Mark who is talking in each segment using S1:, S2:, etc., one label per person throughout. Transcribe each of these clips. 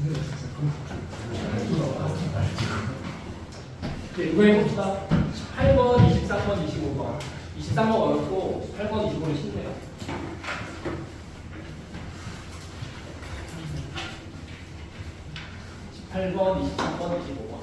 S1: 네, 이거 해봅시다. 18번, 23번, 25번. 23번 어렵고 18번, 25번 쉽네요. (18번) (23번) (25번)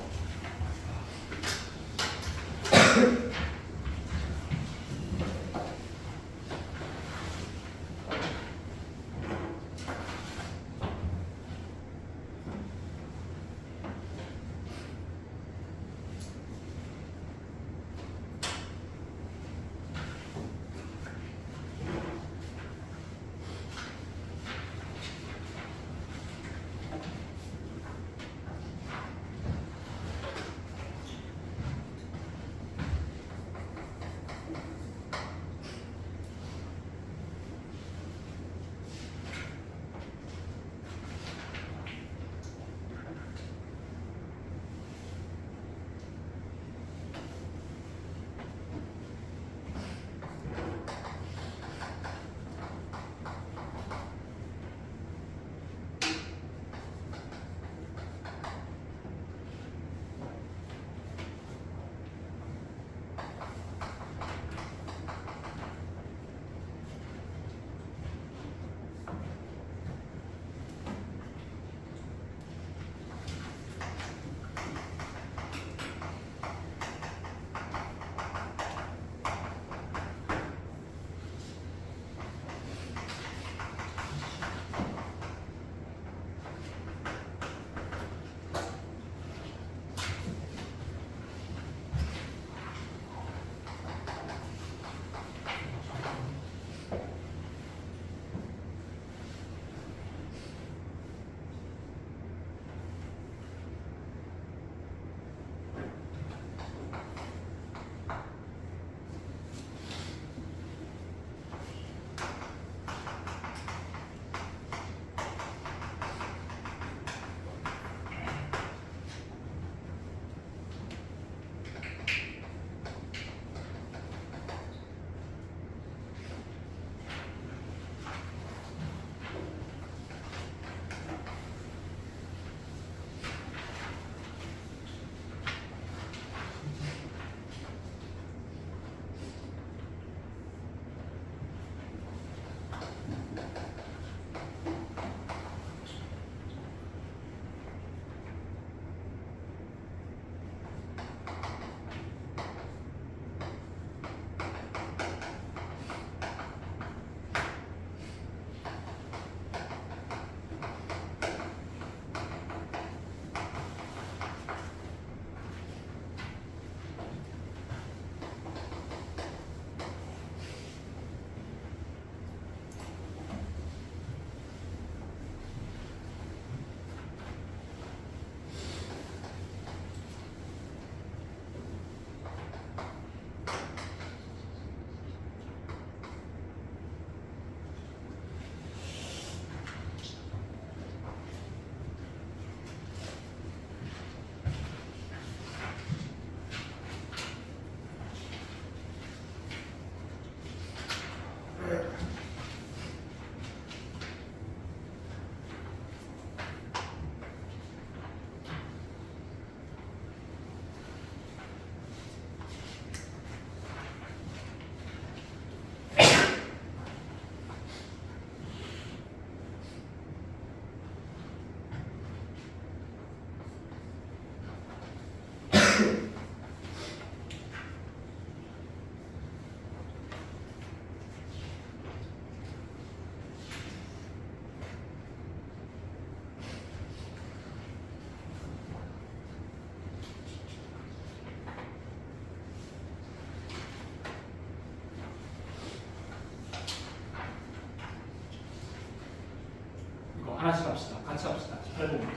S1: 하나씩 합시다. 같이 합시다. 18번부터.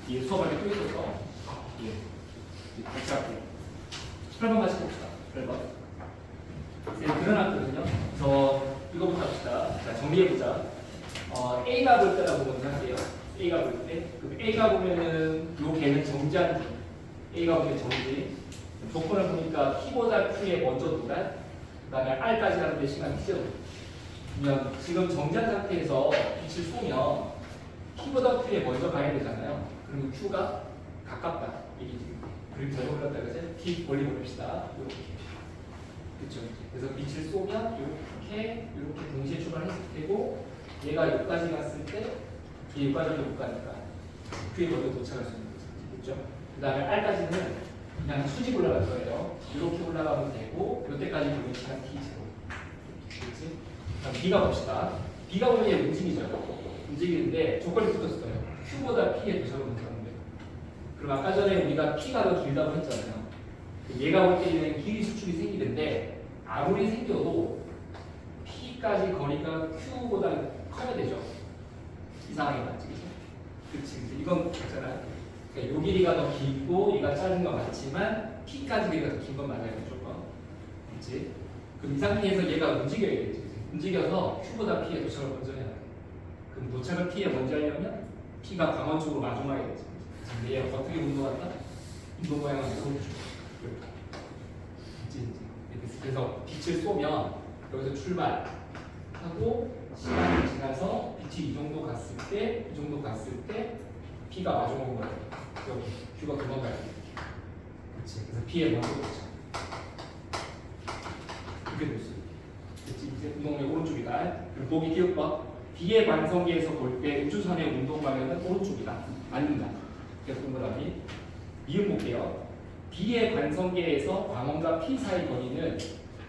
S1: 뒤에 수업하게 또 있어서 예. 같이 할게요. 18번 같이 봅시다. 18번. 네, 그려놨거든요. 저 이거부터 합시다. 자, 정리해보자. A가 볼 때라고 먼저 할게요. A가 볼 때. 그럼 A가 보면은 요 개는 정지한 중. A가 보면 정지. 조건을 보니까 T보다 Q에 먼저 도달. 그 다음에 R까지 가는데 시간 T죠. 그러면 지금 정지한 상태에서 빛을 쏘면 P보다 Q에 먼저 가야 되잖아요. 그럼 Q가 가깝다. 이게 그림 잘못 그렸다 그지? P 멀리 보냅시다. 이렇게. 그렇죠. 그래서 빛을 쏘면 이렇게 동시에 출발했을 테고 얘가 여기까지 갔을 때 여기까지도 못 가니까 Q에 먼저 도착할 수 있는 거죠. 그렇죠? 그 다음에 R까지는 그냥 수직 올라갈 거예요. 이렇게 올라가면 되고 이때까지 보면 시간 T0. 그렇지? 다음 B가 봅시다. B가 보면 얘 움직이죠. 움직이는데 조건이 붙었어요. Q보다 P에 도착을 못하는데. 그럼 아까 전에 우리가 P가 더 길다고 했잖아요. 얘가 올 때는 길이 수축이 생기는데 아무리 생겨도 P까지 거리가 Q보다 커야 되죠. 이 상황이 맞지? 그렇지. 이건 맞잖아. 그러니까 요 길이가 더 길고 얘가 짧은 건 맞지만 P까지 길이가 더 긴 건 맞아요. 무조건. 그렇지? 그럼 이 상태에서 얘가 움직여야겠지. 움직여서 Q보다 P에 도착을 먼저 해야 돼. 그럼 도착을 P에 먼저 하려면 P가 광원 쪽으로 마중하야겠지. 근데 얘가 어떻게 운동한다? 운동 모양은 이렇게. 그래서 빛을 쏘면 여기서 출발하고 시간이 지나서 빛이 이 정도 갔을 때 P가 마중 온 거예요. 여기 Q가 도망가야 돼. 그렇지. 그래서 P에 먼저 도착. 이렇게 될 수 있게. 그렇지. 이제 운동의 오른쪽이다. 그리고 보기 기억봐. B의 관성계에서 볼 때 우주선의 운동 방향은 오른쪽이다. 맞는다. 그래서 동그라미. 이음 볼게요. B의 관성계에서 광원과 P 사이 거리는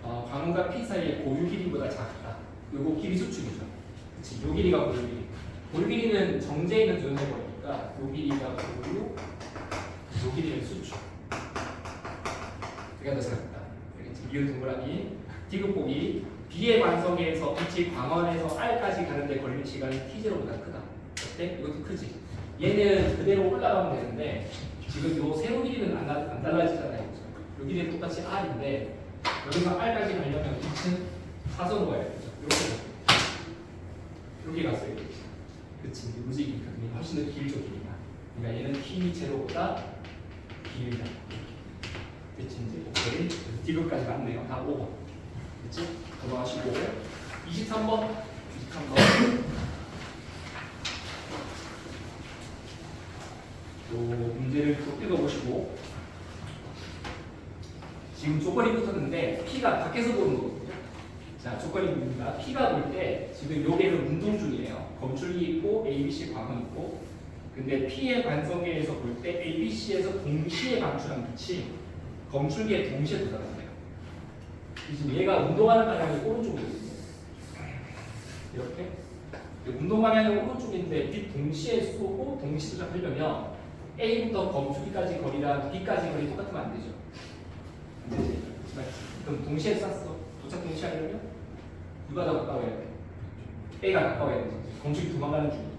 S1: 광원과 P 사이의 고유 길이보다 작다. 요거 길이 수축이죠. 그치? 요 길이가 고유 길이. 고유 길이는 정제에 있는 존재 거리니까 요 길이가 고유, 요 길이는 수축. 그게 더 작다. 알겠지? 이음 동그라미. 디귿 보기. B의 관성계에서 빛이 광원에서 R까지 가는데 걸리는 시간이 T0보다 크다. 어때? 이것도 크지? 얘는 그대로 올라가면 되는데 지금 요 세로 길이는 안 달라지잖아요. 요 길이는 똑같이 R인데 여기서 R까지 가려면 빛은 사선으로 가야 되죠. 이렇게 갔어요. 그치? 움직이니까 훨씬 더 길죠, 길이가. 그러니까 얘는 T 제로보다 길다. 그치? 이제 오케이. 디귿까지 맞네요. 다 5번. 그치? 넘어가시고 23번. 요 문제를 또 뜯어보시고 지금 조건이 붙었는데 P가 밖에서 보는 거거든요. 자, 조건이 뭡니까? P가 볼 때 지금 요게는 운동 중이에요. 검출기 있고 ABC 광원 있고 근데 P의 관성계에서 볼 때 ABC에서 동시에 방출한 빛이 검출기에 동시에 도달한대요. 지금 얘가 운동하는 방향이 오른쪽이거든요. 이렇게 운동 방향이 오른쪽인데 빛 동시에 쏘고 동시에 도착하려면 A부터 검출기까지 거리랑 B까지 거리 똑같으면 안 되죠. 안 되지. 그럼 동시에 쐈어. 도착 동시에 하려면 누가 더 가까워야 돼? A가 가까워야 되지. 검출기 도망가는 중이니까.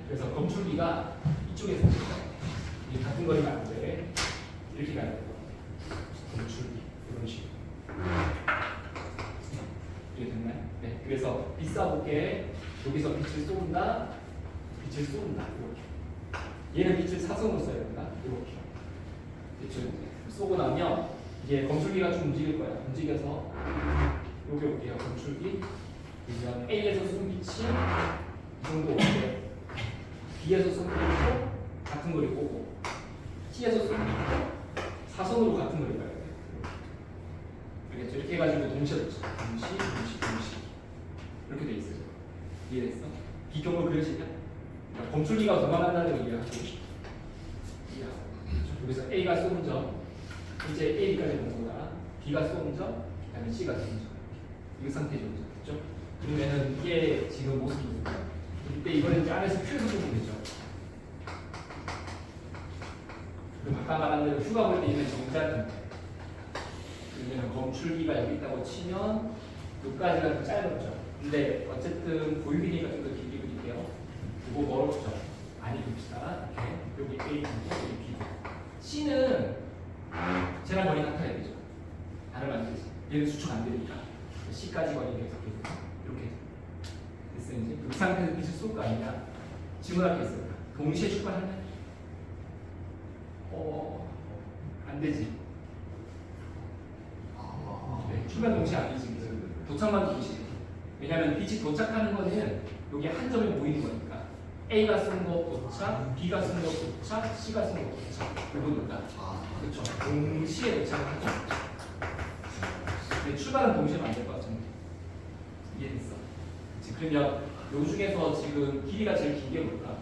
S1: 그래서 검출기가 이쪽에서 이게 같은 거리면 안 돼. 이렇게 가야 돼. 검출기 이런 식으로. 이게 됐나요? 네. 그래서 빛 쏴볼게. 여기서 빛을 쏜다. 이렇게. 얘는 빛을 사선으로 써야 된다. 이렇게. 빛을 쏘고 나면 이게 검출기가 좀 움직일 거야. 움직여서 여기 올게요. 검출기. 그러면 A에서 쏜 빛이 이 정도 올게. B에서 쏜 빛도 같은 거리 보고 C에서 쏜 빛도 사선으로 같은 거리 가야 돼. 알겠죠? 이렇게 해가지고 동시에 동시 이렇게 돼 있어요. 이해됐어? 비경으로 그려지냐? 그러니까 검출기가 도망간다는 걸 이해하고 여기서 A가 쏘는 점 이제 A까지 오는 거다. B가 쏘는 점 그다음에 C가 쏘는 점 이 상태죠. 그렇죠? 그러면은 이게 지금 모습입니다. 이때 이거는 이제 안에서 Q에서 보면 되죠. 그럼 아까 말한 대로 Q가 볼 때 있는 정자는 그러면 검출기가 여기 있다고 치면 여기까지가 좀 짧았죠. 근데 어쨌든 고유 길이가 좀 더 길게 그릴게요. 이거 멀었죠. 많이 봅시다. 이렇게 여기 A 여기 B. C는 쟤랑 거리 같아야 되죠. 다르면 안 되지. 얘는 수축 안 되니까. C까지 거리가 이렇게 됐어요. 이제 그 상태에서 빛을 쏠 거 아니냐? 질문할 게 있어요. 동시에 출발하냐? 안 되지. 네, 출발 동시에 안 되지. 도착만 동시에. 왜냐하면 빛이 도착하는 거는 여기 한 점에 모이는 거니까 A가 쓴 거 도착, B가 쓴 거 도착, C가 쓴 거 도착. 그거니까. 그렇죠. 동시에 도착을 하죠. 근데 출발은 동시에 만들 것 같은데. 이해됐어? 그치? 그러면 요 중에서 지금 길이가 제일 긴 게 뭘까?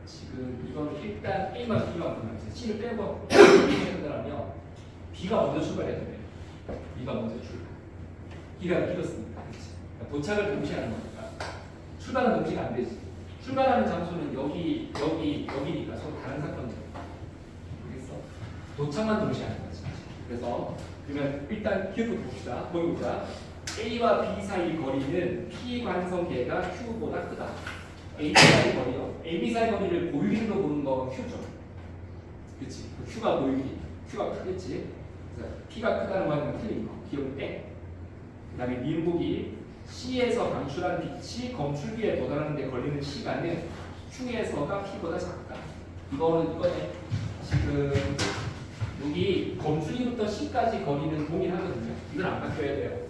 S1: 지금 이거는 일단 A만 B만 보면 C를 빼고 한다면 B가 먼저 출발해야 돼. B가 먼저 출발. 길이가 길었으니까. 그치? 그러니까 도착을 동시에 하는 거니까. 출발은 동시에 안 되지. 출발하는 장소는 여기니까 서로 다른 사건이죠. 알겠어? 도착만 동시에 하는 거지. 그래서 그러면 일단 Q부터 봅시다. 보자. A와 B 사이 거리는 P 관성계가 Q보다 크다. A, B 사이 거리요. A, B 사이 거리를 고유리로 보는 건 Q죠. 그렇지? Q가 고유리. Q가 크겠지. 그래서 P가 크다는 거는 틀린 거. 기억 때. 그다음에 미음보기 C에서 방출한 빛이 검출기에 도달하는 데 걸리는 시간은 Q에서가 P보다 작다. 이거네. 지금 여기 검출기부터 C까지 거리는 동일하거든요. 이건 안 바뀌어야 돼요.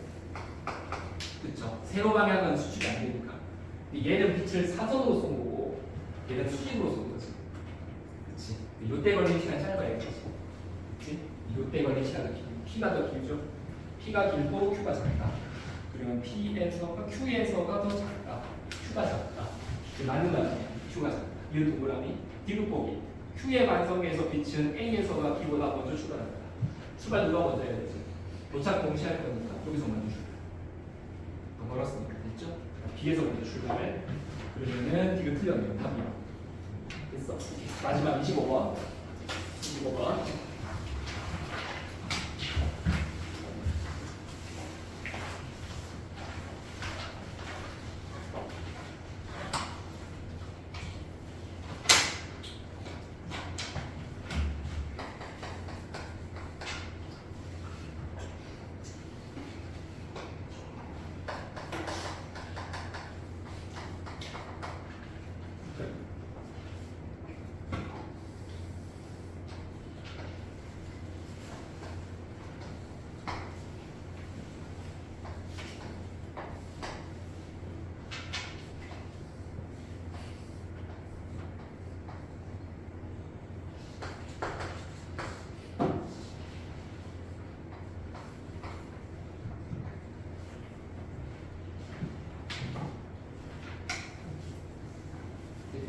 S1: 그렇죠? 세로 방향은 수축이 안 되니까. 얘는 빛을 사선으로 쏜 거고 얘는 수직으로 쏜 거지. 그렇지? 이때 걸리는 시간 짧아야 되지. 그렇지? 이때 걸리는 시간은 P가 더 길죠. P가 길고 Q가 작다. 그러면 P에서가 Q에서가 더 작다. Q가 작다. 맞는 말이야. Q가 작다. 이런 동그라미. 뒤룩보기. Q의 반성에서 빛은 A에서가 B보다 먼저 출발한다. 출발 누가 먼저 해야 되지? 도착 동시에 할 거니까 여기서 먼저 출발. 더 멀었으니까 됐죠? B에서 먼저 출발해. 그러면은 이거 틀렸네요. 답이요. 됐어. 마지막 25번. 25번.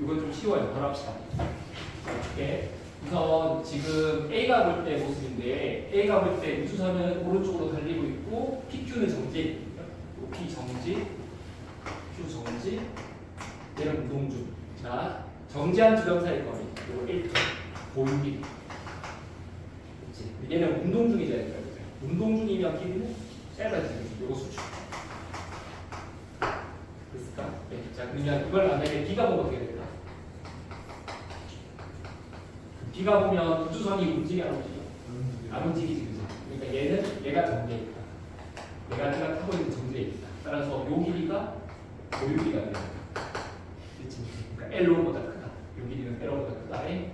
S1: 이건 좀 쉬워요. 바로 합시다. 이렇게 우선 지금 A가 볼 때 모습인데 A가 볼 때 우주선은 오른쪽으로 달리고 있고 PQ는 정지해 있거든요. P 정지, Q 정지, 얘는 운동 중. 자, 정지한 두 점 사이 거리. 이거 1분. 고유기. 그렇지. 얘는 운동 중이잖아요. 운동 중이면 길이는 짧아지는 이거 수축. 됐을까? 네. 자, 그러면 이걸 만약에 B가 보면 어떻게 될까? B가 보면 우주선이 움직여 안 움직여? 안 움직이지, 그죠? 그러니까 얘가 정지해 있다. 얘가 타고 있는 정지해 있다. 따라서 요 길이가 고유 길이가 돼요. 그렇지? 그러니까 L로보다 크다. 요 길이는 L로보다 크다. 네.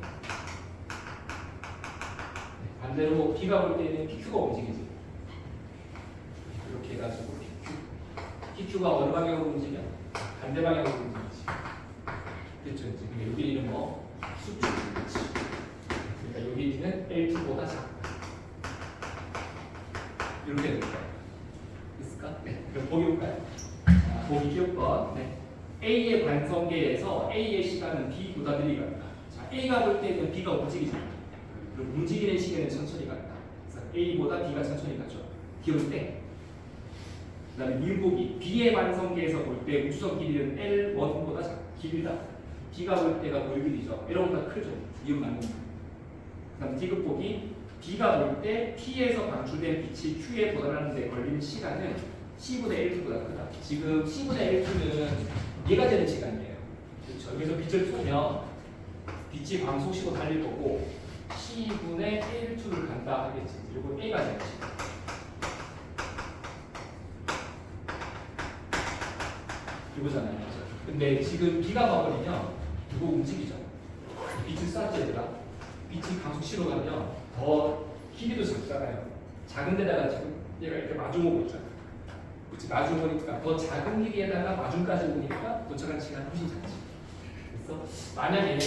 S1: 반대로 B가 볼 때는 PQ가 움직이지. 이렇게 해가지고 PQ가 어느 방향으로 움직여? 반대 방향으로 움직이지. 그렇죠? 그러니까 요 길이는 뭐? 수축. 그렇지? 그러니까 요 길이는 L2보다 작다. 이렇게 될 거예요. 됐을까? 네. 그럼 보기 볼까요? 보기 기억번. 네. A의 관성계에서 A의 시간은 B보다 느리게 간다. 자, A가 볼 때는 B가 움직이잖아. 그리고 움직이는 시간은 천천히 간다. 그래서 A보다 B가 천천히 가죠. 기울 때. 그 다음에 미음보기. B의 관성계에서 볼 때 우주선 길이는 L1보다 길다. B가 볼 때가 고유길이죠. L보다 크죠. 이음 맞는 거. 그 다음 D급보기. B가 볼 때 P에서 방출된 빛이 Q에 도달하는 데 걸리는 시간은 C분의 L2보다 크다. 지금 C분의 L2는 얘가 되는 시간이에요. 그렇죠. 여기서 빛을 쏘면 빛이 광속시로 달릴 거고 C분의 L2를 간다 하겠지. 그리고 A가 되는 시간. 이거잖아요. 그렇죠? 근데 지금 B가 가버리면 이거 움직이죠. 빛을 쐈지 얘들아. 빛이 광속시로 가면 더 길이도 작잖아요. 작은 데다가 지금 얘가 이렇게 마주보고 있잖아요. 그치, 마중 오니까 더 작은 길이에다가 마중까지 오니까 도착하는 시간이 훨씬 작지. 그래서 만약에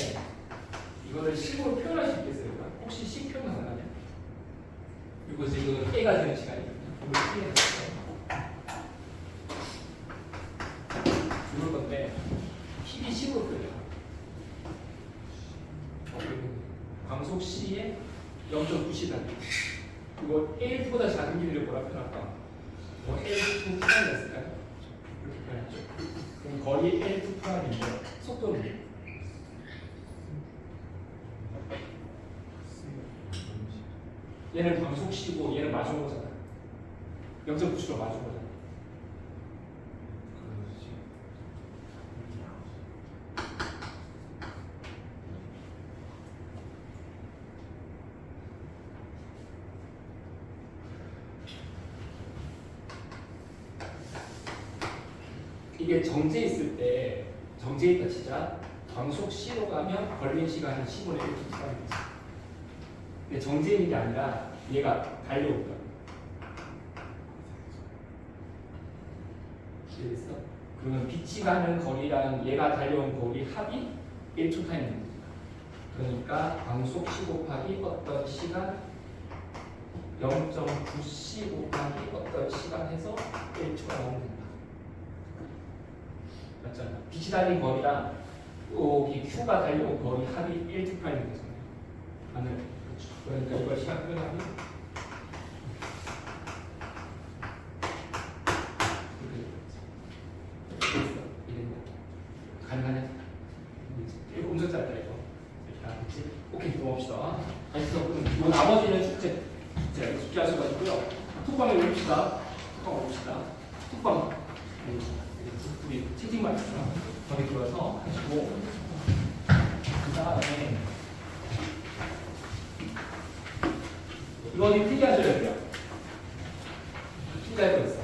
S1: 이거를 식으로 표현할 수 있겠어요? 혹시 식 표현 가능하냐? 이거 지금 A가 되는 시간이거든요. 이걸 A가 이럴 건데 T이 식으로 표현해요. 광속 C에 0.9시간. 이거 L2보다 작은 길이를 뭐라 표현할까? 뭐 L2 프라임이었을까요? 이렇게 표현하죠. 그럼 거리 L2 프라임인데 속도는 얘는 광속시고 얘는 마중 거잖아. 0.9초로 마중 거잖아. 이게 정지해 있을 때 정지해 있다 치자 광속 C로 가면 걸린 시간은 10분의 1 시간이지. 근데 정지해 있는 게 아니라 얘가 달려올 거야. 이해됐어? 그러면 빛이 가는 거리랑 얘가 달려온 거리 합이 1초 타임입니다. 그러니까 광속 C 곱하기 어떤 시간 0.9C 곱하기 어떤 시간 해서 1초가 나오면 된다. 맞잖아. 빛이 달린 거리랑 여기 Q가 달려온 거리 합이 1초 타임인 거잖아요. 하늘. 그렇죠. 그러니까 이걸 시간 표현하면 가능하냐? 이거 엄청 짧다 이거. 알겠지? 오케이, 넘어갑시다. 알겠어. 그럼 이 나머지는 숙제 하셔가지고요. 톡방에 올립시다. 톡방. 우리 채팅만 거기 들어서 하시고 그 다음에 이거는 필기하셔야 돼요. 필기할 거 있어.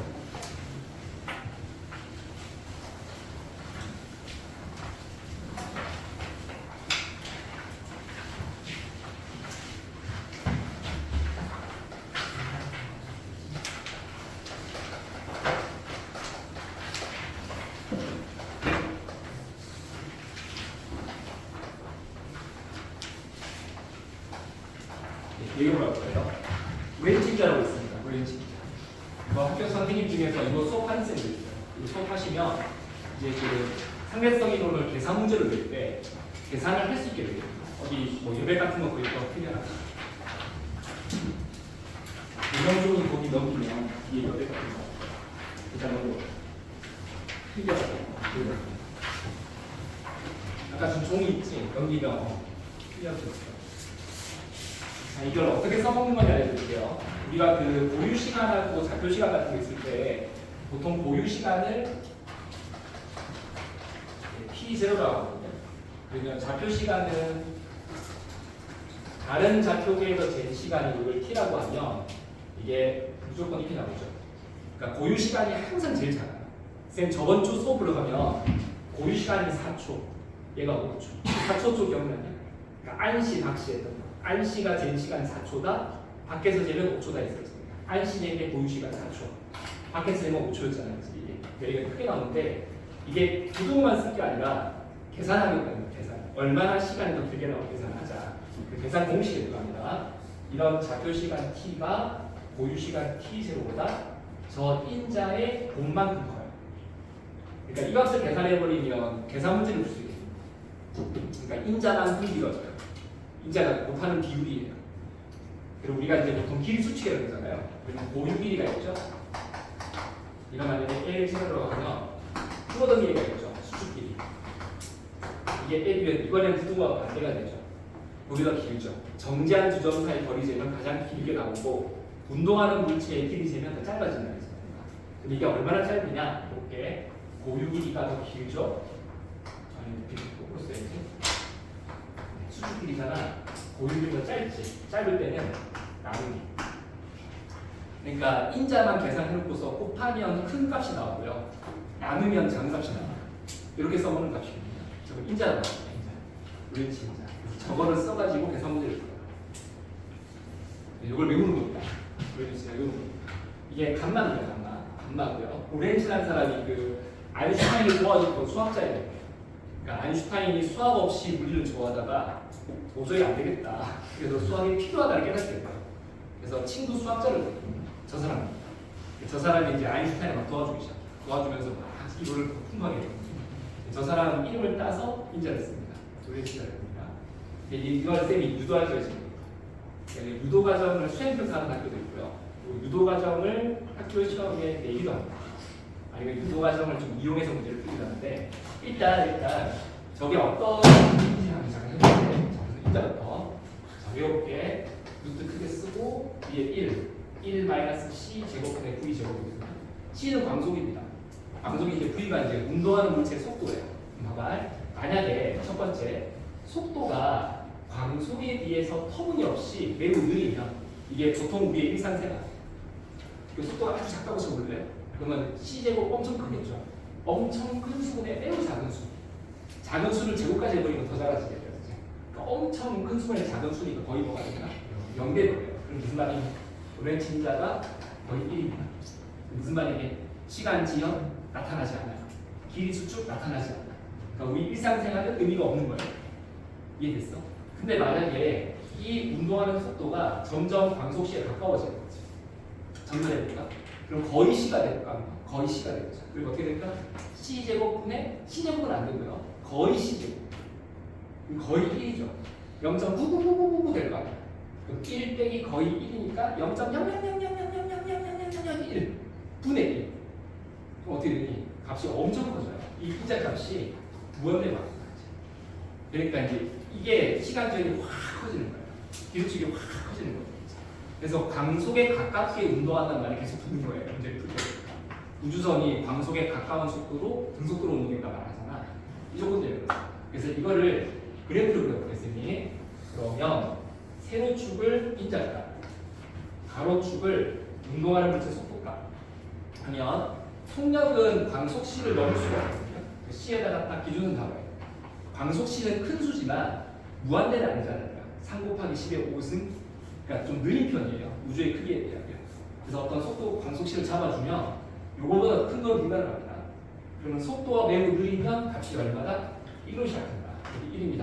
S1: 얘기를 할 거예요. 왼치기자라고 있습니다. 왼치기자. 학교 선생님 중에서 이거 수업하는 쌤들 있어요. 이거 수업하시면 이제 그 상대성 이론을 계산 문제를 낼 때 계산을 할 수 있게 돼요. 어디 뭐 예배 같은 거 그릴 거 틀려나가. 유형종이 거기 넘기면 뒤에 예배 같은 거 계산으로 틀려나가. 아까 좀 종이 있지? 넘기면 틀려졌어. 자, 이걸 어떻게 써먹는 건지 알려드릴게요. 우리가 그 고유 시간하고 좌표 시간 같은 게 있을 때 보통 고유 시간을 T0라고 하거든요. 그러면 좌표 시간은 다른 좌표계에서 잰 시간이 이걸 T라고 하면 이게 무조건 이렇게 나오죠. 그러니까 고유 시간이 항상 제일 작아요. 쌤 저번 주 수업으로 가면 고유 시간이 4초, 얘가 5초. 4초 쪽 기억나냐? 그러니까 안시, 박시 했던 거. 안시가 잰 시간 4초다. 밖에서 재면 5초다 있었습니다. 안시 재면 고유 시간 4초. 밖에서 재면 5초였잖아요. 여기가 크게 나오는데 이게 부등만 쓸 게 아니라 계산하겠다는 계산. 얼마나 시간이 더 길게 나오고 계산하자. 그 계산 공식에 들어갑니다. 이런 좌표 시간 t가 고유 시간 t0보다 저 인자의 곱만큼 커요. 그러니까 이 값을 계산해버리면 계산 문제를 풀 수 있겠습니다. 그러니까 인자만큼 길어져요. 인자가 곱하는 비율이에요. 그리고 우리가 이제 보통 길이 수치라고 하잖아요. 그러면 고유 길이가 있죠. 이거 만약에 L0로 하면 줄어든 길이가 있죠. 수축 길이. 이게 L이면 이번에는 부등호가 반대가 되죠. 거기가 길죠. 정지한 두 점 사이 거리 재면 가장 길게 나오고 운동하는 물체의 길이 재면 더 짧아진다는 거죠. 근데 이게 얼마나 짧으냐? 이렇게 고유 길이가 더 길죠. 아니 이렇게 거꾸로 써야지. 수축 길이잖아. 고유 길이가 짧지. 짧을 때는 나누기. 그러니까 인자만 계산해놓고서 곱하면 큰 값이 나오고요. 나누면 작은 값이 나와요. 이렇게 써보는 값입니다. 저거 인자로 나옵니다. 인자. 옳지 인자. 저거를 써가지고 계산 문제를 풀어요. 이걸 외우는 겁니다. 옳지 외우는 겁니다. 이게 감마입니다. 감마고요. 로렌츠라는 사람이 그 아인슈타인을 도와줬던 수학자예요. 그러니까 아인슈타인이 수학 없이 물리를 좋아하다가 도저히 안 되겠다. 그래서 수학이 필요하다는 깨닫게 돼요. 그래서 친구 수학자를 부릅니다. 저 사람. 저 사람이 이제 아인슈타인을 막 도와주기 시작해요. 도와주면서 막 이거를 풍부하게 해요. 저 사람 이름을 따서 인자를 씁니다. 로렌츠라는 겁니다. 이걸 쌤이 유도할 것입니다. 유도 과정을 수행표사 하는 학교도 있고요. 유도 과정을 학교 시험에 내기도 합니다. 아니면 유도 과정을 좀 이용해서 문제를 풀기도 하는데 일단 저게 어떤 문제인지 한번 잠깐 해볼게요. 자, 일단부터 가볍게 루트 크게 쓰고 위에 1 C 제곱분의 V 제곱입니다. C는 광속입니다. 광속이 이제 V가 이제 운동하는 물체의 속도예요. 봐봐. 만약에 첫 번째 속도가 광속에 비해서 터무니없이 매우 느리면 이게 보통 우리의 일상생활 그 속도가 아주 작다고 쳐볼래요? 그러면 C제곱 엄청 크겠죠. 엄청 큰 수분에 매우 작은 수. 작은 수를 제곱까지 해버리면 더 작아지겠죠. 그러니까 엄청 큰 수분에 작은 수니까 거의 뭐가 되나? 0대거예요. 그럼 무슨 말이냐? 로렌츠 인자가 거의 1입니다. 무슨 말이냐? 시간 지연 나타나지 않아요. 길이 수축 나타나지 않아요. 그러니까 우리 일상생활은 의미가 없는 거예요. 이해됐어? 근데 만약에 이 운동하는 속도가 점점 광속시에 가까워지는 거지. 점점 해볼까? 그럼 거의 C가 될까? 거의 C가 되겠죠. 그리고 어떻게 될까? C제곱분의 C제곱은 안 되고요. 거의 C제곱. 그럼 거의 1이죠. 0.999999 될 거 아니야. 그럼 1 빼기 거의 1이니까 0.00000000001 분의 1. 그럼 어떻게 되니? 값이 엄청 커져요. 이 인자 값이 무한대 막. 그러니까 이제 이게 시간 지연이 확 커지는 거예요. 기술축이 확 커지는 거예요. 그래서 광속에 가깝게 운동한다는 말이 계속 붙는 거예요. 문제를 풀 때. 우주선이 광속에 가까운 속도로 등속도로 운동했다 말하잖아. 이 조건들이에요. 그래서 이거를 그래프로 그려보겠습니다. 그러면 세로축을 인자값, 가로축을 운동하는 물체 속도값 하면 속력은 광속 C를 넘을 수가 없거든요. C에다가 딱 기준은 나와요. 광속 C는 큰 수지만 무한대는 아니잖아요. 3 곱하기 10의 5승, 그러니까 좀 느린 편이에요. 우주의 크기에 비하면. 그래서 어떤 속도 광속 C를 잡아주면 요거보다 큰 건 불가능합니다. 그러면 속도가 매우 느리면 값이 얼마다? 1로 시작한다. 1입니다.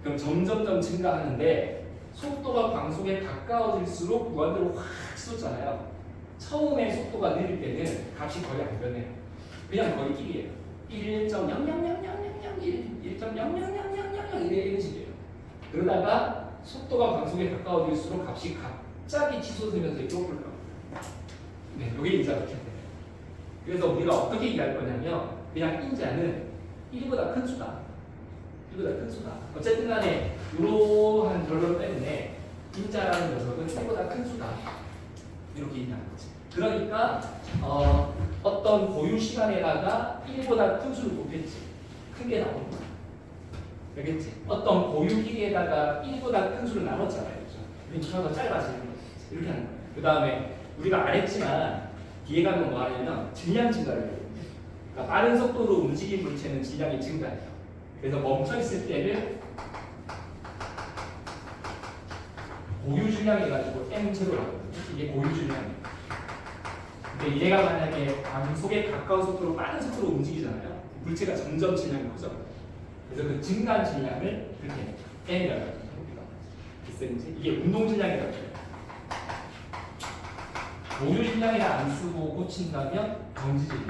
S1: 그럼 점점점 증가하는데 속도가 광속에 가까워질수록 무한대로 확 치솟잖아요. 처음에 속도가 느릴 때는 값이 거의 안 변해요. 그냥 거의 1이에요. 1.000001, 1.000000 이런 식이에요. 그러다가 속도가 광속에 가까워질수록 값이 갑자기 치솟으면서 이렇게 올라가요. 네, 이게 인자 이렇게 돼요. 그래서 우리가 어떻게 이해할 거냐면 그냥 인자는 1보다 큰 수다. 1보다 큰 수다. 어쨌든 간에 이러한 결론 때문에 인자라는 녀석은 1보다 큰 수다. 이렇게 이해하는 거지. 그러니까 어떤 고유 시간에다가 1보다 큰 수를 곱했지. 큰 게 나오는 거야. 알겠지? 어떤 고유 길이에다가 1보다 큰 수를 나눴잖아요. 그렇죠? 더 짧아지는 거지. 이렇게 하는 거예요. 그 다음에 우리가 안 했지만 뒤에 가면 뭐 하냐면 질량 증가를 해요. 그러니까 빠른 속도로 움직인 물체는 질량이 증가해요. 그래서 멈춰있을 때를 고유 질량 해가지고 M0라고 하거든요. 이게 고유 질량이에요. 근데 얘가 만약에 광속에 가까운 속도로 빠른 속도로 움직이잖아요. 물체가 점점 질량이 커져. 그래서 그 증가한 질량을 이렇게 M이라고 합니다. 됐어요? 이게 운동 질량이라고 해요. 고유 질량이라 안 쓰고 고친다면 정지 질량.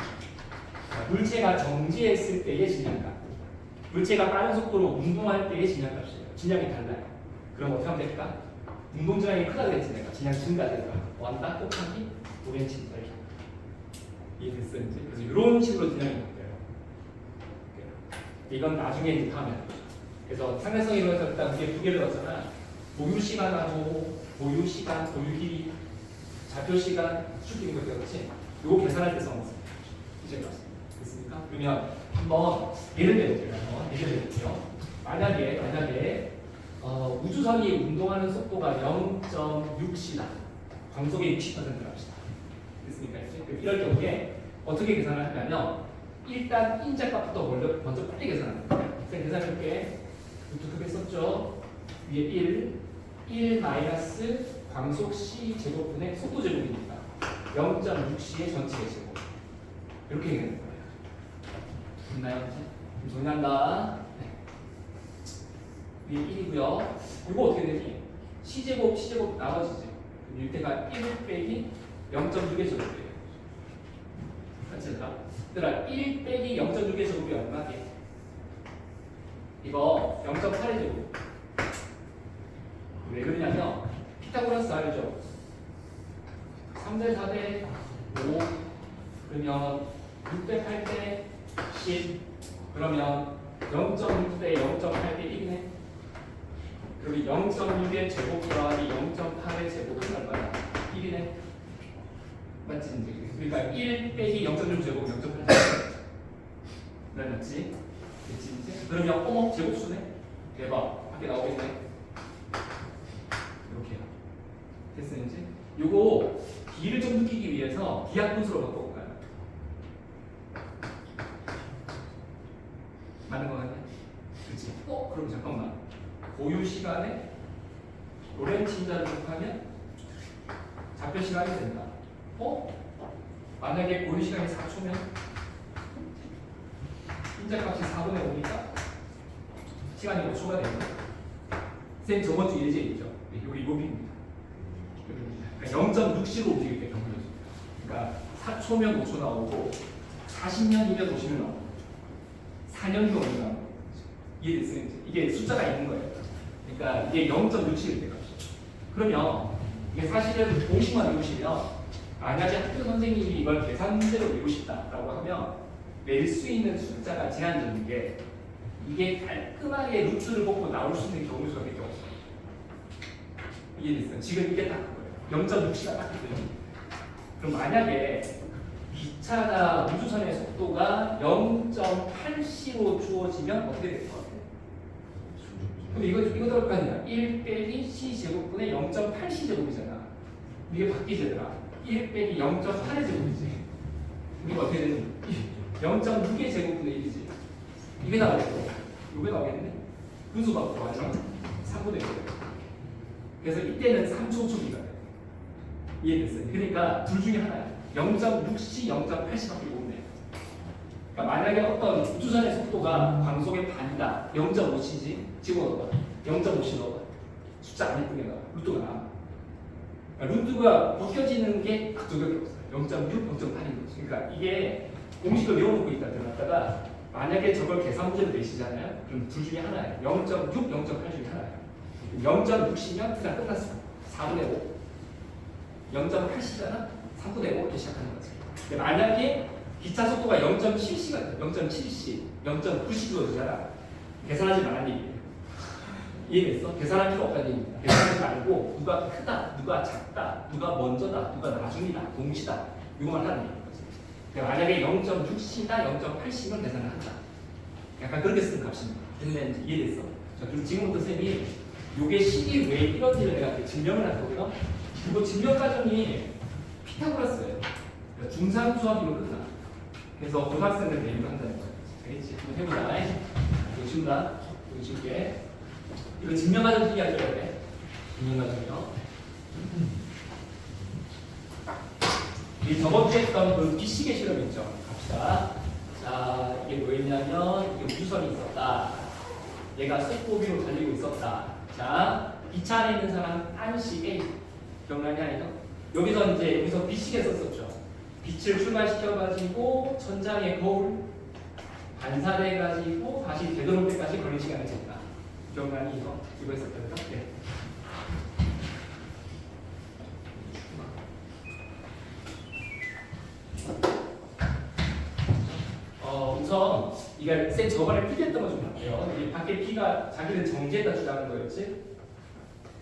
S1: 그러니까 물체가 정지했을 때의 질량값. 물체가 빠른 속도로 운동할 때의 질량값이에요. 질량이 달라요. 그럼 어떻게 하면 될까? 운동 질량이 크다 그랬지 내가. 질량 증가될까? 완다 곱하기 로렌츠 인자 이렇게. 이해됐어요? 그래서 이런 식으로 질량이 바뀌어요. 이건 나중에 이제 다음에 하는 거죠. 그래서 상대성 이론에서 일단 우리 두 개를 넣었잖아. 고유 시간하고 고유 시간, 고유 길이, 좌표 시간, 수축 이런 거 배웠지? 이거 계산할 때 써먹었어요. 이제 봤습니다. 됐습니까? 그러면 한번 예를 들어볼게요. 만약에 우주선이 운동하는 속도가 0.6c다. 광속의 60%를 합시다. 됐습니까? 이럴 경우에 어떻게 계산을 하냐면 일단 인자값부터 먼저 빨리 계산합니다. 계산할게. 루트 크게 썼죠. 위에 1 마이너스 광속 C 제곱분의 속도 제곱이니까 0.6C의 전체 제곱. 이렇게 얘기하는 거예요. 됐나요? 이제? 정리한다. 네. 위에 1이고요. 이거 어떻게 되니? C제곱 나머지지. 밑에가 1 빼기 0.6의 제곱이에요. 맞지? 얘들아 1 빼기 0.6의 제곱이 얼마게? 이거 0.8의 제곱. 왜 그러냐면 피타고라스 알죠? 3대 4대 5 그러면 6대 8대 10 그러면 0.6대 0.8대 1이네. 그리고 0.6의 제곱 더하기 0.8의 제곱은 얼마야? 1이네. 맞지? 그러니까 1 빼기 0.6 제곱 0.8 제곱. 맞지? 됐지 이제? 그러면 어머 제곱수네? 대박. 밖에 나오겠네. 이렇게요. 됐어 이제? 요거 B를 좀 느끼기 위해서 기하분수로 바꿔볼까요? 맞는 거 같네? 그치? 그럼 잠깐만. 고유 시간에 로렌츠 인자를 곱하면 좌표 시간이 된다. 만약에 고유 시간이 4초면 인자값이 4분의 5니까 시간이 5초가 되는 거예요. 쌤 저번 주 예제 있죠? 여기 이겁입니다. 그러니까 0.6씩 움직일 때 경험이었습니다. 그러니까 4초면 5초 나오고 40년이면 50년 나오고 4년이면 5년 나오고 이해됐어요? 이게 숫자가 있는 거예요. 그러니까 이게 0.6일 때가 그러면 이게 사실은 공식만 외우시면 만약에 학교 선생님이 이걸 계산대로 외우고 싶다라고 하면 낼 수 있는 숫자가 제한적인 게 이게 깔끔하게 루트를 뽑고 나올 수 있는 경우 수가 몇 개 없어요. 이해됐어요? 지금 이게 딱 그거예요. 0.6시가 딱 그거예요. 그럼 만약에 2차가 우주선의 속도가 0.8c로 주어지면 어떻게 될 것 같아요? 그럼 이거 들어갈 거 아니야? 1 빼기 c 제곱분의 0.8c 제곱이잖아. 이게 바뀌잖아. 1 빼기 0.8의 제곱이지. 이거 어떻게 되니? 0.6의 제곱분의 1이지. 이게 나오겠고, 이게 나오겠네. 분수 바꾸고 하죠. 3분의 1. 그래서 이때는 3초 초기가 돼. 이해됐어요? 그러니까 둘 중에 하나야. 0.6c, 0.8c밖에 못 내. 그러니까 만약에 어떤 우주선의 속도가 광속의 반이다. 0.5c지. 지금 넣어봐. 0.5c 넣어봐. 숫자 안 예쁘게 나와. 루트가 나와. 그러니까 루트가 벗겨지는 게 딱 두 개밖에 없어요. 0.6, 0.8인 거지. 그러니까 이게 공식을 외워놓고 있다 들어갔다가 만약에 저걸 계산 문제로 내시잖아요. 그럼 둘 중에 하나예요. 0.6, 0.8 중에 하나예요. 0.6이면 그냥 끝났어. 4분의 5. 0.8이잖아. 3분의 5 이렇게 시작하는 거지. 근데 만약에 기차 속도가 0.7c가 돼. 0.7c, 0.9c 주어지잖아. 계산하지 말라는 얘기예요. 이해됐어? 계산할 필요 없다는 얘기입니다. 계산하지 말고 누가 크다, 누가 작다, 누가 먼저다, 누가 나중이다, 동시다 이거만 하는 얘기인 거지. 그러니까 만약에 0.6c나 0.8c면 계산을 한다. 약간 그렇게 쓰는 값입니다. 됐네? 이해됐어? 자, 그럼 지금부터 쌤이 요게 식이 왜 이런지를 내가 이렇게 증명을 할 거고요. 그리고 증명 과정이 피타고라스예요. 그러니까 중3 수학이면 끝나. 그래서 고등학생들 내일로 한다는 거예요. 알겠지? 한번 해보자. 이거 지운다. 이거 지울게. 이거 증명 과정 이야기해야 돼. 증명 과정이요. 이 저번 주에 했던 그 비시계 실험 있죠? 갑시다. 자, 이게 뭐였냐면 이게 우주선이 있었다. 얘가 속도비로 달리고 있었다. 자, 이 차 안에 있는 사람 한시 A 기억나냐 이거? 여기서 빛시계 썼었죠. 빛을 출발시켜가지고 천장에 거울 반사돼가지고 다시 되돌아올 때까지 걸린 시간을 쟀다. 기억나니 이거 했었거든요. 네. 우선 이게 쌤 저번에 PD했던 거 좀 볼게요. 이 밖에 P가 자기는 정지했다 주장하는 거였지?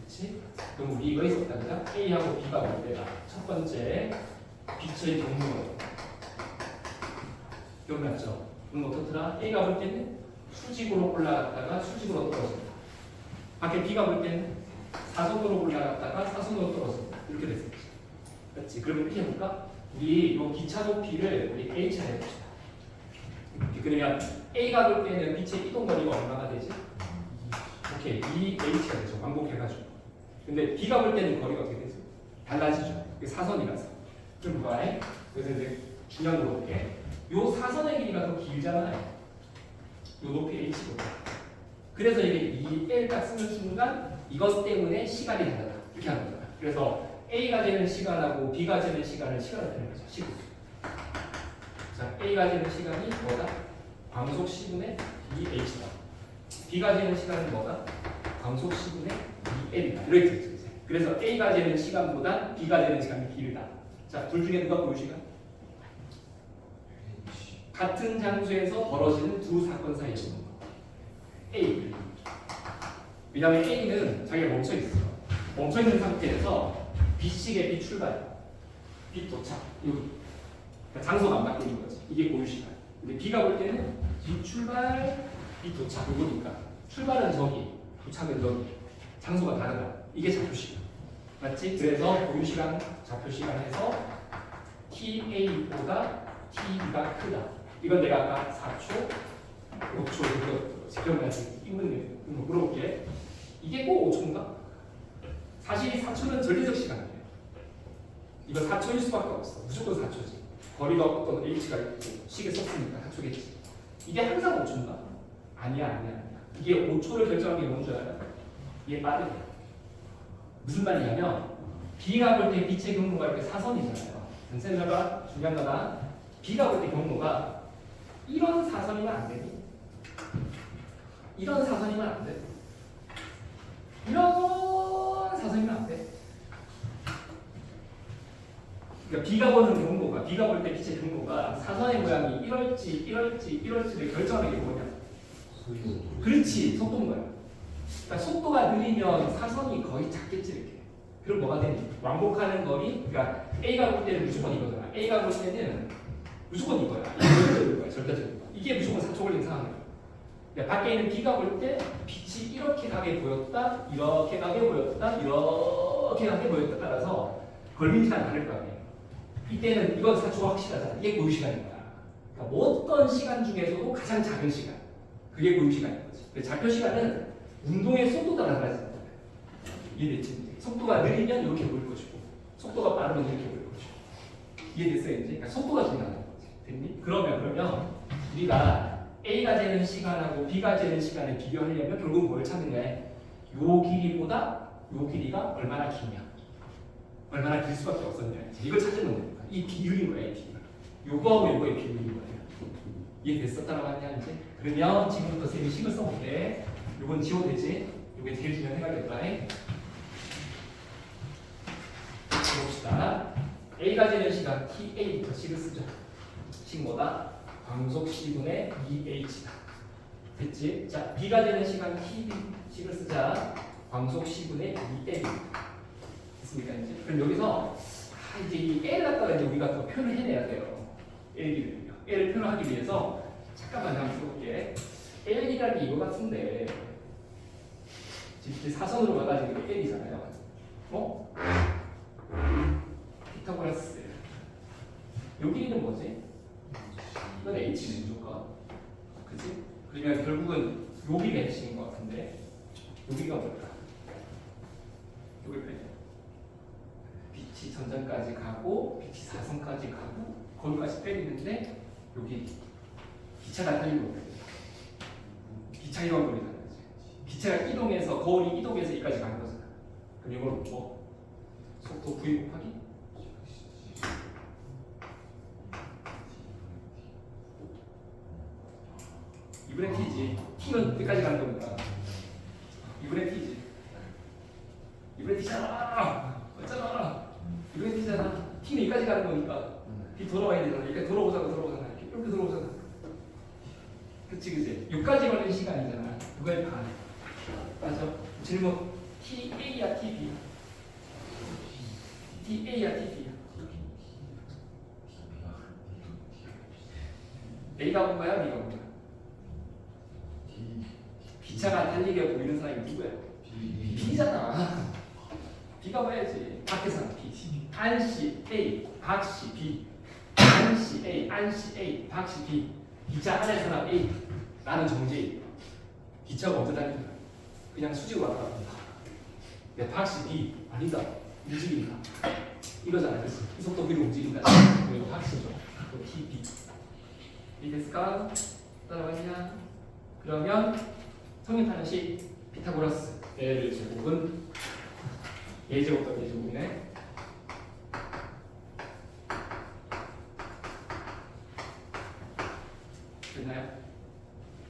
S1: 그렇지? 그럼 우리 이거 있었다고요? A하고 B가 볼 때가 첫 번째 빛의 경로 기억났죠? 그럼 어떻더라? A가 볼 때는 수직으로 올라갔다가 수직으로 떨어진다. 밖에 B가 볼 때는 사선으로 올라갔다가 사선으로 떨어진다. 이렇게 됐었지. 그렇지? 그러면 이렇게 해볼까? 우리 이 기차 높이를 우리 H라 해봅시다. 그러면 A가 볼 때는 빛의 이동 거리가 얼마가 되지? 오케이, 2H가 되죠. 반복해가지고. 근데 B가 볼 때는 거리가 어떻게 되죠? 달라지죠. 이게 사선이라서. 그럼 봐요. 그래서 이제 중요한 거 볼게. 요 사선의 길이가 더 길잖아요. 요 높이 h보다. 그래서 이게 이 L 딱 쓰는 순간 이것 때문에 시간이 다르다. 이렇게 하는 거잖아. 그래서 A가 되는 시간하고 B가 되는 시간을 시간을 되는 거죠. 시간. 자, A가 되는 시간이 뭐다? 광속 시분의 2h다. B가 되는 시간은 뭐다? 광속 시분의 2l이다. 이렇게 되죠. 이제. 그래서 A가 되는 시간보다 B가 되는 시간이 길다. 자, 둘 중에 누가 고유 시간? 같은 장소에서 벌어지는 두 사건 사이의 정도. A. 왜냐하면 A는 자기가 멈춰 있어. 멈춰 있는 상태에서 B식의 B 출발, B 도착, 여기. 그러니까 장소가 안 바뀌는 거지. 이게 고유 시간. 근데 B가 볼 때는 B 출발, B 도착 이거니까 출발은 저기, 도착은 저기. 장소가 다르다. 이게 좌표 시간. 맞지? 그래서 고유 시간, 좌표 시간에서 TA보다 TB가 크다. 이건 내가 아까 4초, 5초 이거 지켜봐야지. 이거는 물어볼게. 이게 꼭 5초인가? 사실 4초는 절대적 시간이에요. 이거 4초일 수밖에 없어. 무조건 4초지. 거리가 어떤 h가 있고 시계 썼으니까 4초겠지. 이게 항상 5초인가? 아니야. 이게 5초를 결정한 게 뭔지 알아요? 이게 빠르게. 무슨 말이냐면 B가 볼 때 빛의 경로가 이렇게 사선이잖아요. 선생님가 중요한 거다. B가 볼 때 경로가 이런 사선이면 안 되니? 이런 사선이면 안 돼. 이런 사선이면 안 돼. 그러니까 B가 보는 경로가, B가 볼 때 빛의 경로가 사선의 모양이 이럴지를 결정하는 게 뭐냐? 그렇지, 속도인 거야. 그러니까 속도가 느리면 사선이 거의 작겠지 이렇게. 그럼 뭐가 되니? 왕복하는 거리, 그러니까 A가 볼 때는 무조건 이거잖아. A가 볼 때는 무조건 이거야. 절대적인 거야, 절대적인 거야. 이게 무조건 4초 걸린 상황이야. 그러니까 밖에 있는 B가 볼 때 빛이 이렇게 가게 보였다, 이렇게 가게 보였다, 이렇게 가게 보였다 따라서 걸린 시간 다를 거 아니에요. 이때는 이건 4초가 확실하잖아. 이게 고유 시간인 거야. 그러니까 어떤 시간 중에서도 가장 작은 시간. 그게 고유 시간인 거지. 좌표 시간은 운동의 속도 따라 달라진다. 이해됐지? 속도가 느리면 이렇게 보일 것이고, 속도가 빠르면 이렇게 보일 것이고. 이해됐어요, 이제? 그러니까 속도가 중요한 거지. 됐니? 그러면 우리가 A가 되는 시간하고 B가 되는 시간을 비교하려면 결국 뭘 찾는 거야? 요 길이보다 요 길이가 얼마나 기냐? 얼마나 길 수밖에 없었냐? 이걸 찾는 겁니다. 이 비율인 거야, 이 비율. 요거하고 요거의 비율인 거예요. 이해됐어? 따라가냐 이제? 그러면 지금부터 쌤이 식을 써볼게. 요건 지워도 되지? 요게 제일 중요한 생각이었다. 봅시다. A가 되는 시간 TA부터 식을 쓰죠. 식 뭐다? 광속 시분의 2h다. 됐지? 자, B가 되는 시간 TB 식을 쓰자. 광속 시분의 2L입니다. 됐습니까? 이제? 그럼 여기서 이제 이 L 갖다가 이제 우리가 더 표현을 해내야 돼요. L기를요. L을 표현하기 위해서 잠깐만 한번 써볼게. L이라는 게 이거 같은데 지금 사선으로 가가지고 L이잖아요. 피타고라스. 요 길이는 뭐지? 이건 H는 무조건. 그치? 그러면 결국은 요 길이가 H인 것 같은데 요 길이가 뭘까? 요길 빼. 빛이 전장까지 가고 빛이 사선까지 가고 거기까지 때리는데 여기 기차가 달리고 있거든요. 기차 이동 거리잖아요. 기차가 이동해서 거울이 이동해서 여기까지 가는 거잖아. 그럼 이걸 뭐 속도 v 곱하기 이분의 t지. t는 여기까지 가는 거니까 이분의 t지. 이분의 t잖아. 맞잖아. 이분의 t잖아. t는 여기까지 가는 거니까 이 돌아와야 되잖아. 여기까지 돌아오잖아. 이렇게 돌아오잖아. 그치. 여기까지 걸린 시간이잖아. 그거의 반. 맞아. 질문. TA야 TB? TA야 TB야? A가 본 거야? B가 본 거야? 기차가 달리게 보이는 사람이 누구야? B잖아. B가 봐야지. 밖에서는 B. 안씨 A, 박씨 B. 안씨 A, 안씨 A, 박씨 B. 기차 안에서는 A. 나는 정지. 기차가 어디 다니는 거야? 그냥 수직으로 왔다 갔다. 내 박씨 B. 아니다. 움직인다. 이거잖아. 이 속도 위로 움직인다. 그리고 박씨죠. 또 TB. 이데스까? 따라가냐? 그러면 성립하는 식 피타고라스 L 제곱은 A제곱 더하기 A제곱이네. 됐나요?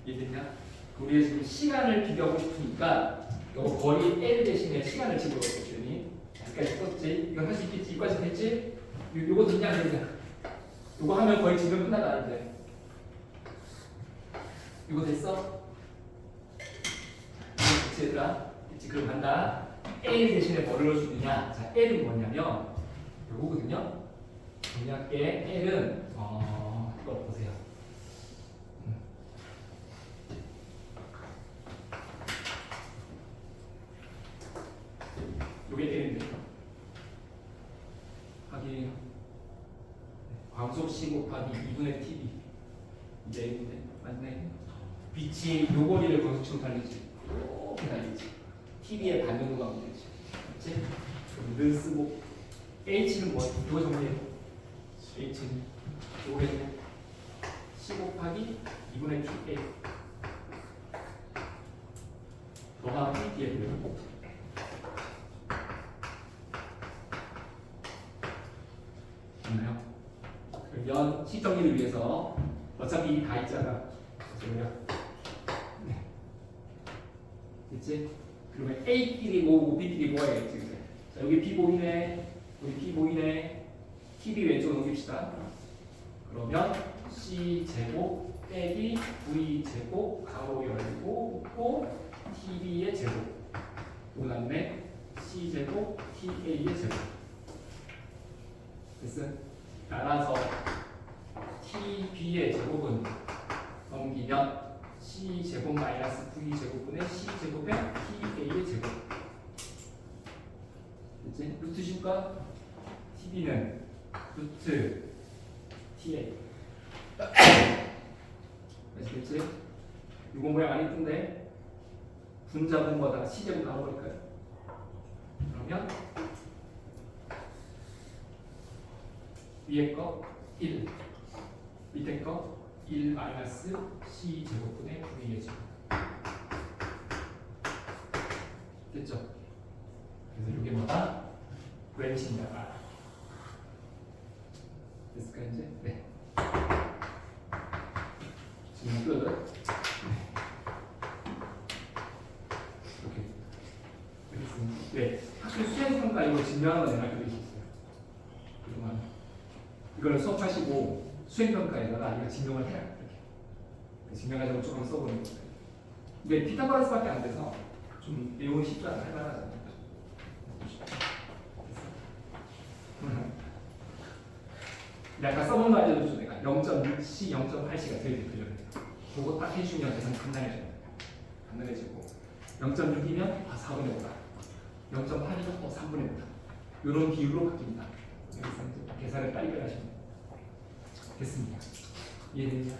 S1: 이해됐냐? 우리가 지금 시간을 비교하고 싶으니까 이거 거리 L 대신에 시간을 집어넣었더니 여기까지 썼지? 이건 할 수 있겠지? 이거까지 됐지? 요거 됐냐 안 됐냐? 요거 하면 거의 지금 끝나가 이제. 이거 됐어? 됐지 얘들아? 됐지? 그럼 간다. L 대신에 뭐를 넣을 수 있느냐? 자, L은 뭐냐면 요거거든요. 정리할게. L은 이거 보세요. 요게 L인데 하긴 광속시 곱하기 2분의 TV 이제 L인데 맞네. 빛이 요 거리를 광속치로 달리지 이렇게 달리지. TV의 반영도 가면 되지. 그치? 그럼 늘 쓰고 H는 뭐? 이거 정리해. H는 요거는 C 곱하기 2분의 TV 너가 뒤에 보여. 맞나요? 그러면 식 정리를 위해서 어차피 다 있잖아. 그러면 네. 됐지? 그러면 A끼리 모으고 B끼리 모아야겠지. 자, 여기 B 보이네. 여기 B 보이네. TV 왼쪽으로 넘깁시다. 그러면 C 제곱 빼기 V 제곱 가로 열고 고 TV의 제곱. 그 다음에 C 제곱 TA의 제곱. 됐어? 따라서 TB의 제곱은 넘기면 C제곱 마이너스 V제곱분의 C제곱의 TA의 제곱. 됐지? 루트 쉴까? TB는 루트 TA. 아시겠지? 이거 모양 안 이쁜데 분자분 거다가 C제곱 나눠버릴까요? 그러면 위에 거 1, 밑에 거 1 마이너스 C 제곱분의 V의 제곱. 됐죠? 그래서 이게 뭐다? 왼친다가. 됐을까 이제? 네. 지금 끝. 이렇게. 네. 학교 수행평가 이거 증명하는 거 내가 그리고 있어요. 그동안. 이걸 수업하시고 수행평가에다가 이거 증명을 해요. 이렇게. 증명하자고 조금 써보는 거예요. 근데 피타고라스밖에 안 돼서 좀 내용이 쉽지 않아 할만하잖아요. 약간 써본 거 알려줬죠. 내가 0.6C, 0.8C가 제일 대표적이에요. 그거 딱 해주면 계산 간단해져요. 간단해지고 0.6이면 4분의 5다. 0.8이면 3분의 5다. 이런 비율로 바뀝니다. 그래서 이제 계산을 빨리 하시면 됐습니다. 이해되죠?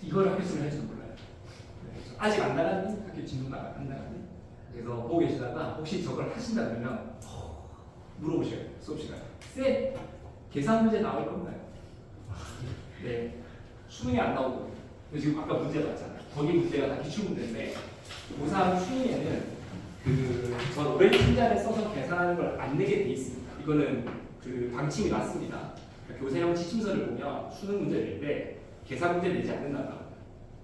S1: 이걸 학교 쓰면 할지도 몰라요. 아직 안 나갔니? 학교 진도 안 나갔니? 그래서 보고 계시다가 혹시 저걸 하신다 그러면 물어보셔요. 수업 시간에. 쌤, 계산 문제 나올 건가요? 네. 수능이 안 나오고. 지금 아까 문제 봤잖아요. 거기 문제가 다 기출 문제인데 고3 수능에는 저 노래 팀자를 써서 계산하는 걸 안 내게 돼 있습니다. 이거는 방침이 맞습니다. 그러니까 교재형 지침서를 보면 수능 문제 낼 때 계산 문제 내지 않는다.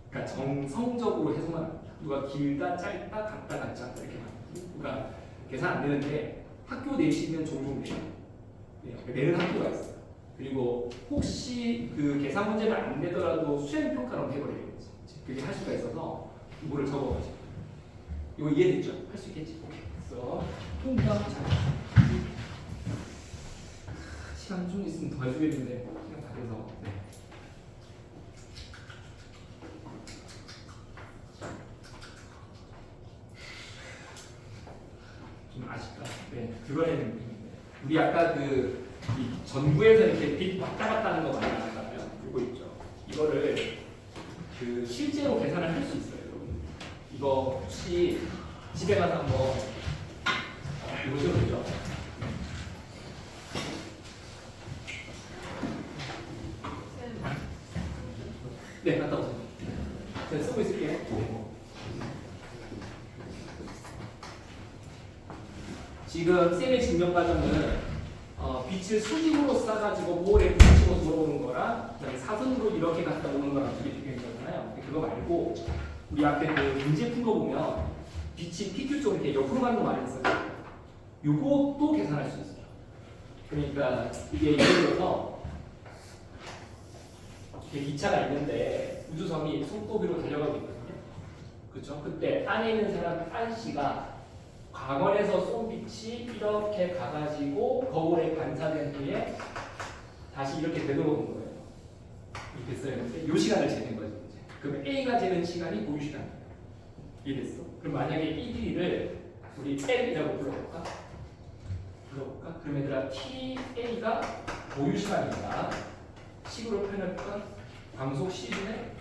S1: 그러니까 정성적으로 해석만 합니다. 누가 길다, 짧다, 같다, 같지 않다 이렇게 말합니다. 그러니까 계산 안 되는데 학교 내시면 종종 내요. 내는 학교가 있어요. 그리고 혹시 계산 문제를 안 내더라도 수행평가로 해버려요. 그게 할 수가 있어서 이거를 적어가지고. 이거 이해됐죠? 할 수 있겠지? 오케이. 그래서 시간 좀 있으면 더 해주겠는데 시간 다 돼서. 네. 좀 아쉽다. 네, 그거에 우리 아까 이 전구에서 이렇게 빛 왔다 갔다 하는 거 많이 나온다면 이거 있죠. 이거를 실제로 계산을 할 수 있어요. 여러분. 이거 혹시 집에 가서 한번 이거 좀 보죠. 네, 갔다 오세요. 제가 쓰고 있을게요. 지금 쌤의 증명 과정은 빛을 수직으로 싸가지고 볼에 붙이고 들어오는 거랑 그다음에 사선으로 이렇게 갔다 오는 거랑 두개 비교한 거잖아요. 그거 말고 우리 앞에 그 문제 푼 거 보면 빛이 PQ 쪽으로 이렇게 옆으로 가는 거 많이 있어요. 요것도 계산할 수 있어요. 그러니까 이게 예를 들어서 이렇게 기차가 있는데 우주선이 속도비로 달려가고 있거든요. 그렇죠? 그때 안에 있는 사람 안 씨가 광원에서 쏜 빛이 이렇게 가가지고 거울에 반사된 후에 다시 이렇게 되돌아오는 거예요. 이렇게 써요. 이 시간을 재는 거죠. 이제. 그러면 A가 재는 시간이 고유 시간이에요. 이해됐어? 그럼 만약에 이 길이를 우리 L이라고 불러볼까? 그럼 얘들아 TA가 고유 시간이니까 식으로 표현할까? 광속 시즌에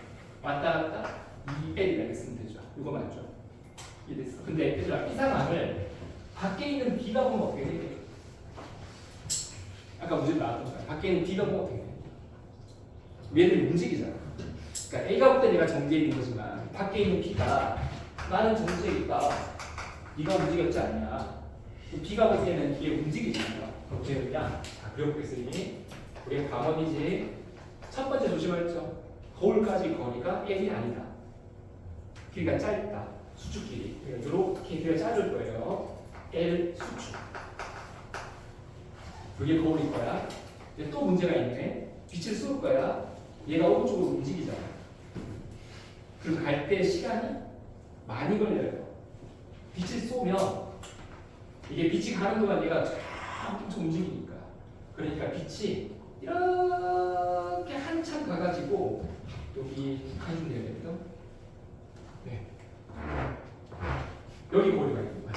S1: 왔다 갔다 2L이라고 이렇게 쓰면 되죠. 이거 맞죠? 이해됐어? 근데 얘들아 이 상황을 밖에 있는 B가 보면 어떻게 돼? 아까 문제 나왔던 거야. 밖에 있는 B가 보면 어떻게 돼? 얘들이 움직이잖아. 그러니까 A가 볼 때 내가 정지해 있는 거지만 밖에 있는 B가 나는 정지해 있다. 네가 움직였지 않냐? B가 볼 때는 이게 움직이잖아요. 어떻게 되냐? 자, 그려보겠으니 우리 광원이지. 첫 번째 조심하였죠. 거울까지 거리가 L이 아니다. 길이가 짧다. 수축 길이. 그러니까 이렇게 길이가 짧을 거예요. L 수축. 그게 거울일 거야. 이제 또 문제가 있네. 빛을 쏠 거야. 얘가 오른쪽으로 움직이잖아. 그럼 갈 때 시간이 많이 걸려요. 빛을 쏘면 이게 빛이 가는 동안 얘가 쫙 엄청 움직이니까. 그러니까 빛이 이렇게 한참 가가지고 여기 북한 되겠죠? 네. 여기 거리가 있는 거야.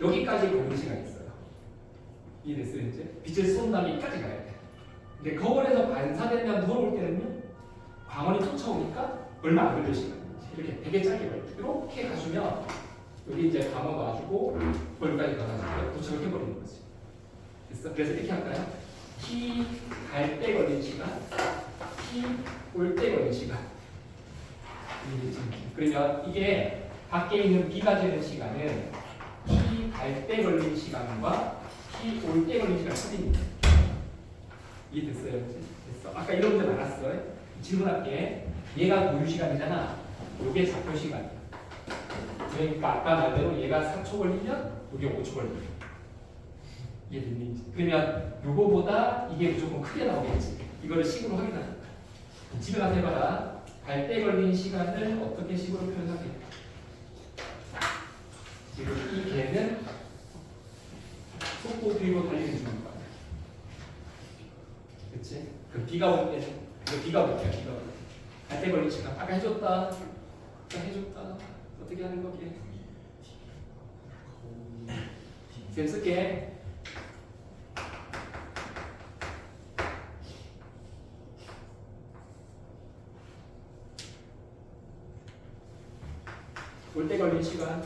S1: 여기까지 걸리는 시간이 있어요. 이해됐어요 이제? 빛을 쏜 다음에 여기까지 가야 돼. 근데 거울에서 반사된 다음 돌아올 때는요, 광원이 쫓아오니까 얼마 안 걸릴 시간이지. 이렇게 되게 짧게 걸려. 이렇게 가주면 여기 이제 광원 와주고 거기까지 가가지고 도착을 해버리는 거지. 됐어? 그래서 이렇게 할까요? T 갈 때 걸린 시간, T 올 때 걸린 시간. 그러면 이게 밖에 있는 B가 되는 시간은 T 갈 때 걸린 시간과 T 올 때 걸린 시간 틀립니다. 이해됐어요? 됐어. 아까 이런 문제 많았어. 질문할게. 얘가 고유 시간이잖아. 요게 좌표 시간이야. 그러니까 아까 말대로 얘가 4초 걸리면 요게 5초 걸리면. 이해됐는지? 그러면 요거보다 이게 무조건 크게 나오겠지. 이거를 식으로 확인하니까. 집에 가서 해봐라. 갈 때 걸린 시간을 어떻게 식으로 표현하게? 지금 이 개는 속도 뒤로 달리는 중인 거야. 그치? 그 B가 올 때는 이거 B가 올 때야. B가 올 때. 갈 때 걸린 시간. 아까 해줬다. 아까 해줬다. 어떻게 하는 거게? 쌤 쓸게. 올 때 걸린 시간.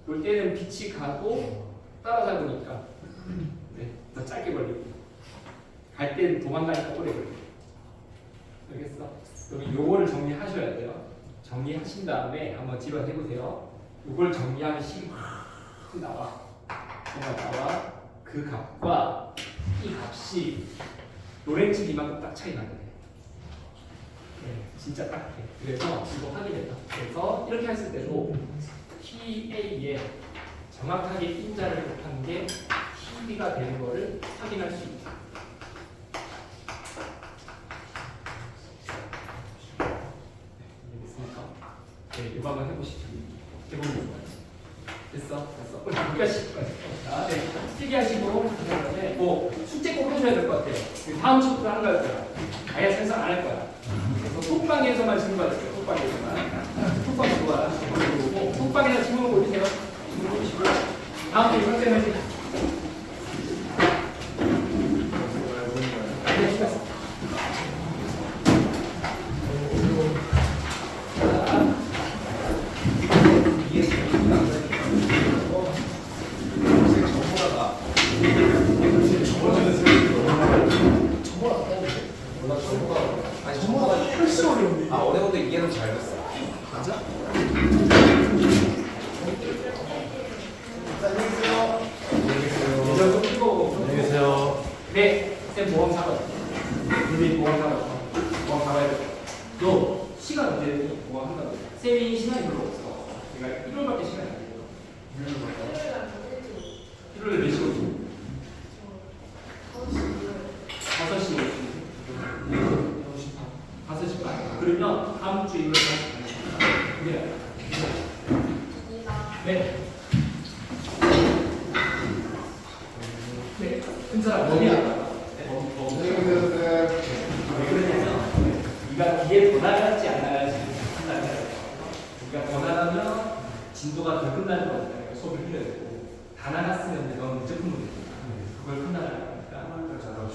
S1: 올 때는 빛이 가고 따라잡으니까 네, 더 짧게 걸리고, 갈 때는 도망가니까 오래 걸리고. 알겠어? 여기 요거를 정리하셔야 돼요. 정리하신 다음에 한번 집어서 해보세요. 요걸 정리하면 식이 막 나와. 뭐가 나와? 그 값과 이 값이 로렌츠 이만큼 딱 차이 나네. 네, 진짜 딱해. 그래서 이거 확인했다. 그래서 이렇게 했을 때도 TA에 정확하게 인자를 곱한 게 TB가 되는 거를 확인할 수 있다. 이해됐습니까? 네, 이거 한번 해보시죠. 해보는 거예요. 됐어? 됐어? 우리 몇개씩 자, 네. 필기하시고 그다음에 뭐 숙제 꼭 해줘야 될 것 같아요. 다음 주부터 하는 거였어요. 아예 생산 안 할 거야. 그래서 톡방에서만 질문 받을게요. 톡방에서만. 톡방 좋아. 그리고 톡방에서 질문 올리세요. 질문 올리시고 다음 주에 이런 때문에 네. 네. 큰 사람 범위 안 왜 그러냐면 네가 뒤에 더 나갈지 안 나갈지 판단을 해야 돼요. 우리가 더 나가면 진도가 더 끝날 것 같아요. 수업을 흘려야 되고 다 나갔으면 넌 무조건 못했구나. 그걸 판단을 하니까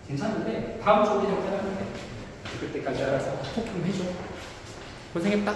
S1: 괜찮은데 다음 주에 좀 편하게 그때까지 알아서 톡 좀 해줘. 고생했다.